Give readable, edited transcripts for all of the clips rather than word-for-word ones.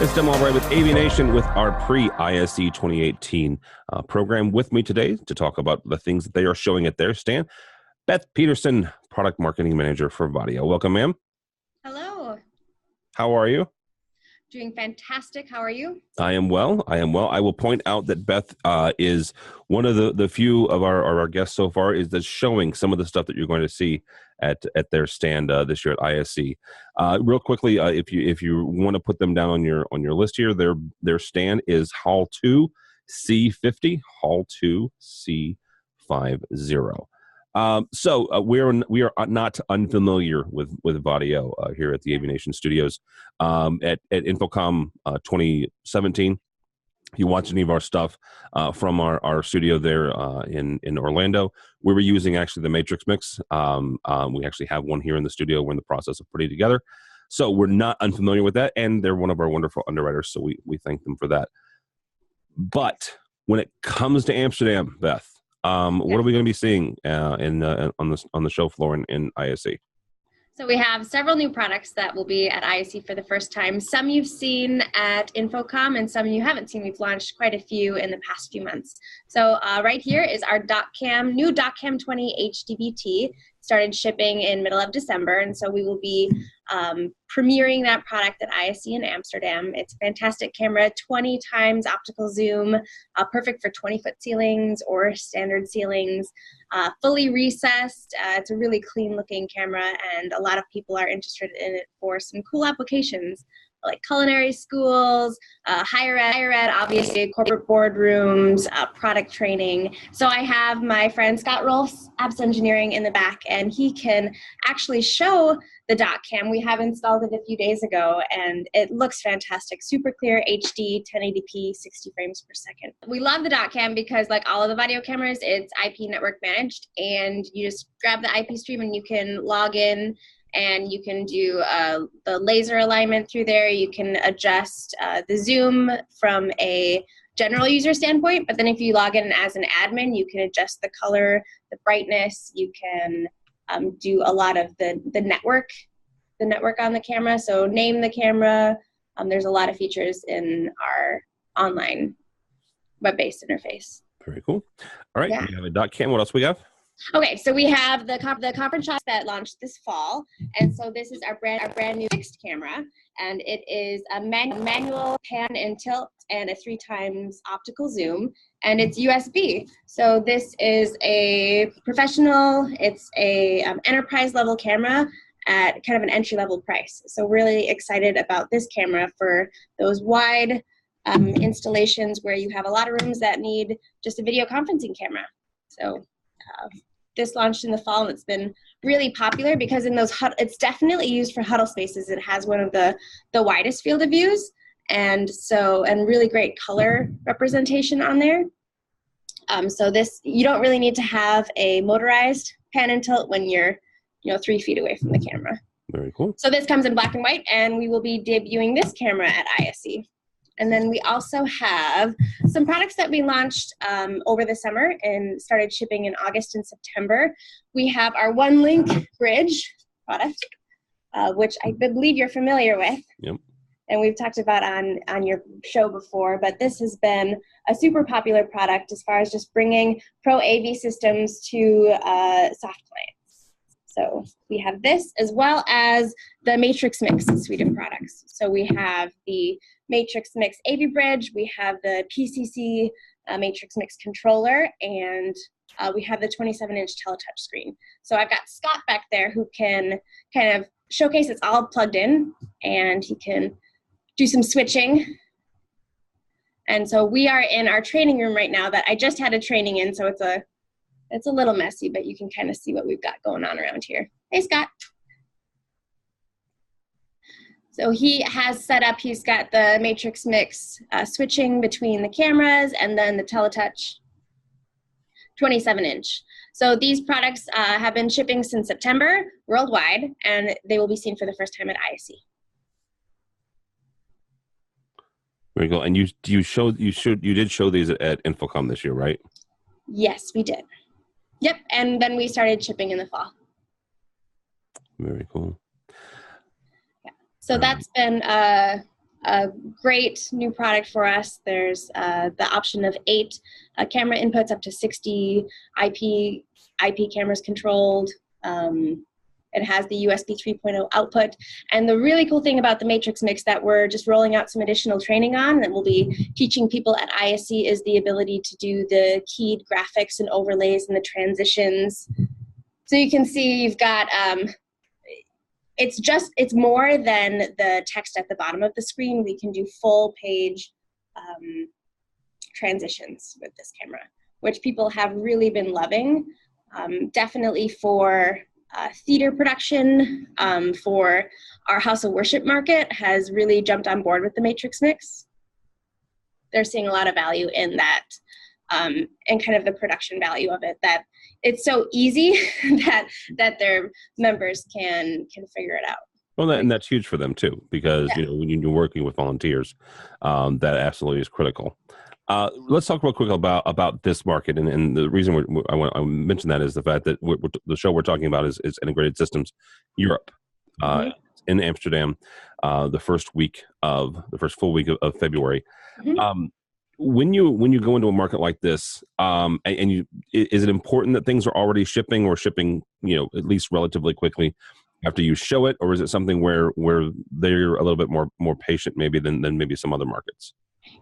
It's Demo Right with AVNation with our pre-ISE 2018 program. With me today to talk about the things that they are showing at their stand, Beth Peterson, Product Marketing Manager for Vaddio. Welcome, ma'am. Hello. How are you? Doing fantastic. How are you? I am well. I will point out that Beth is one of the few of our guests so far is that's showing some of the stuff that you're going to see at their stand this year at ISE. Real quickly, if you want to put them down on your list here, their stand is Hall 2 C50, Hall 2 C50. So we are not unfamiliar with Vaddio here at the AVNation Studios. At InfoComm 2017, if you watch any of our stuff from our studio there in Orlando, we were using actually the MatrixMIX. We actually have one here in the studio. We're in the process of putting it together. So we're not unfamiliar with that, and they're one of our wonderful underwriters, so we thank them for that. But when it comes to Amsterdam, Beth, what are we going to be seeing on the show floor in ISE? So we have several new products that will be at ISE for the first time. Some you've seen at InfoComm and some you haven't seen. We've launched quite a few in the past few months. So right here is our new DocCam 20 HDVT. Started shipping in middle of December, and so we will be premiering that product at ISE in Amsterdam. It's a fantastic camera, 20 times optical zoom, perfect for 20-foot ceilings or standard ceilings, fully recessed. It's a really clean-looking camera, and a lot of people are interested in it for some cool applications like culinary schools, higher ed, obviously, corporate boardrooms, product training. So I have my friend Scott Rolfs, Apps Engineering, in the back, and he can actually show the DocCam. We have installed it a few days ago, and it looks fantastic. Super clear HD, 1080p, 60 frames per second. We love the DocCam because, like all of the Vaddio cameras, it's IP network managed, and you just grab the IP stream and you can log in, and you can do the laser alignment through there. You can adjust the zoom from a general user standpoint, but then if you log in as an admin, you can adjust the color, the brightness. You can do a lot of the network on the camera. So name the camera. There's a lot of features in our online web-based interface. Very cool. All right, yeah. We have a DocCam. What else we have? Okay, so we have the Coppershot that launched this fall, and so this is our brand new fixed camera, and it is a manual pan and tilt and a 3 times optical zoom, and it's USB. So this is a professional, it's a enterprise level camera at kind of an entry level price. So really excited about this camera for those wide installations where you have a lot of rooms that need just a video conferencing camera. So this launched in the fall, and it's been really popular because in those it's definitely used for huddle spaces. It has one of the widest field of views, and really great color representation on there. So this, you don't really need to have a motorized pan and tilt when you're 3 feet away from the camera. Very cool. So this comes in black and white, and we will be debuting this camera at ISE. And then we also have some products that we launched over the summer and started shipping in August and September. We have our OneLink Bridge product, which I believe you're familiar with. Yep. And we've talked about on your show before, but this has been a super popular product as far as just bringing pro AV systems to soft clients. So we have this as well as the MatrixMIX suite of products. So we have the MatrixMIX AV Bridge, we have the PCC MatrixMIX controller, and we have the 27-inch teletouch screen. So I've got Scott back there who can kind of showcase it's all plugged in, and he can do some switching. And so we are in our training room right now that I just had a training in, so it's a little messy, but you can kind of see what we've got going on around here. Hey, Scott. So he has set up, he's got the MatrixMIX switching between the cameras and then the teletouch 27-inch. So these products have been shipping since September worldwide, and they will be seen for the first time at ISE. Very cool. And you did show these at InfoComm this year, right? Yes, we did. Yep, and then we started shipping in the fall. Very cool. Yeah. So that's been a great new product for us. There's the option of 8 camera inputs, up to 60 IP cameras controlled. It has the USB 3.0 output. And the really cool thing about the MatrixMIX that we're just rolling out some additional training on that we'll be teaching people at ISE is the ability to do the keyed graphics and overlays and the transitions. So you can see you've got, it's more than the text at the bottom of the screen. We can do full page transitions with this camera, which people have really been loving. Definitely for theater production, for our house of worship market has really jumped on board with the MatrixMIX. They're seeing a lot of value in that, and kind of the production value of it, that it's so easy that their members can figure it out. Well, and that's huge for them too, because when you're working with volunteers, that absolutely is critical. Let's talk real quick about this market, and the reason I mention that is the fact that the show we're talking about is Integrated Systems Europe, in Amsterdam, the first full week of February. When you go into a market like this, is it important that things are already shipping at least relatively quickly after you show it, or is it something where they're a little bit more patient maybe than maybe some other markets?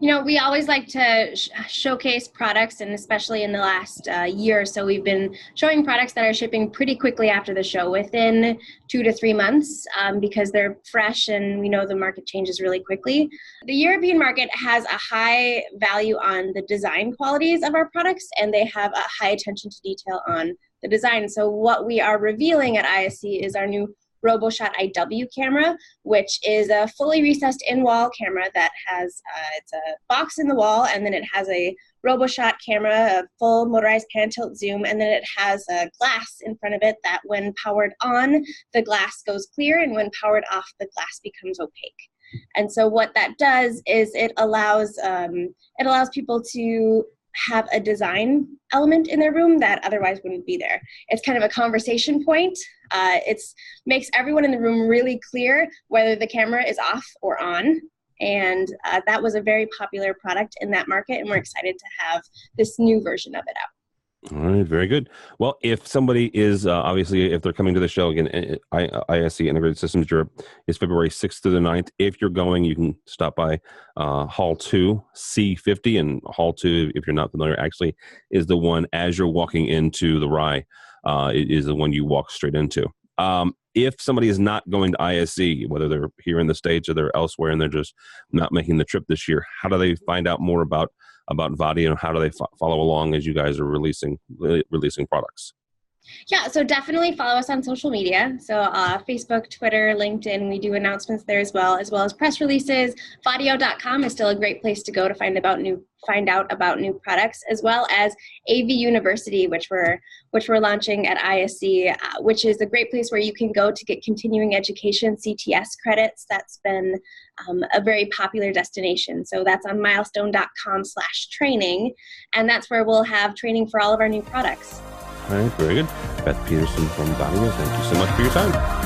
We always like to showcase products, and especially in the last year or so, we've been showing products that are shipping pretty quickly after the show, within 2 to 3 months, because they're fresh and we know the market changes really quickly. The European market has a high value on the design qualities of our products, and they have a high attention to detail on the design. So what we are revealing at ISE is our new RoboShot IW camera, which is a fully recessed in-wall camera that has it's a box in the wall, and then it has a RoboShot camera, a full motorized pan tilt zoom, and then it has a glass in front of it that when powered on, the glass goes clear, and when powered off, the glass becomes opaque. And so what that does is it allows people to have a design element in their room that otherwise wouldn't be there. It's kind of a conversation point. It makes everyone in the room really clear whether the camera is off or on. And that was a very popular product in that market, and we're excited to have this new version of it out. All right, very good. Well, if somebody is, obviously, if they're coming to the show, again, ISE Integrated Systems Europe is February 6th through the 9th. If you're going, you can stop by Hall 2, C50, and Hall 2, if you're not familiar, actually is the one as you're walking into the RAI, it is the one you walk straight into. If somebody is not going to ISE, whether they're here in the States or they're elsewhere and they're just not making the trip this year, how do they find out more about Vaddio, and how do they follow along as you guys are releasing products? Yeah, so definitely follow us on social media. So Facebook, Twitter, LinkedIn, we do announcements there as well as press releases. Vaddio.com is still a great place to go to find out about new products, as well as AV University, which we're launching at ISE, which is a great place where you can go to get continuing education CTS credits. That's been a very popular destination. So that's on milestone.com/training, and that's where we'll have training for all of our new products. All right, very good. Beth Peterson from Vaddio, thank you so much for your time.